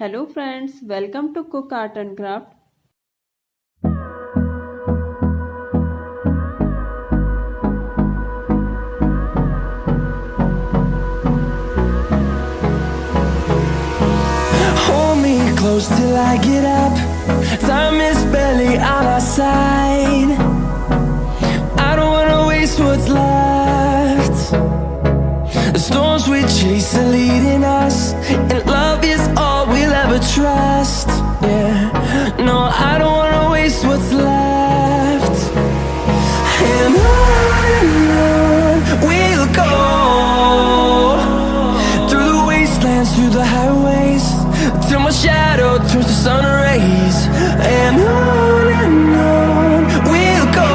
Hello friends, welcome to Cook Art and Craft. Hold me close till I get up. Time is barely on our side. I don't wanna waste what's left. The storms we chase are leading us, and love is all we'll ever trust. Yeah, no, I don't wanna waste what's left. And on we'll go, through the wastelands, through the highways, till my shadow turns to sun rays. And on we'll go,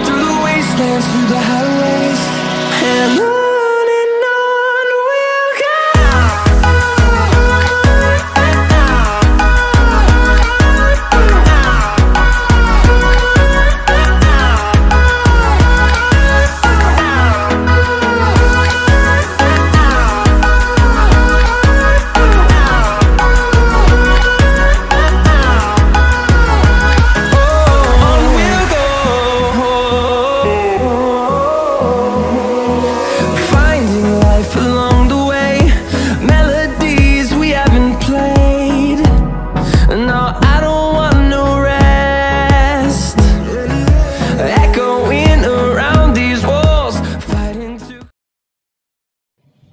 through the wastelands, through the highways, and on we'll go.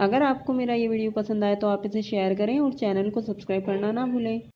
अगर आपको मेरा ये video पसंद आए तो आप इसे share करें और चैनल को सब्सक्राइब करना ना भूलें।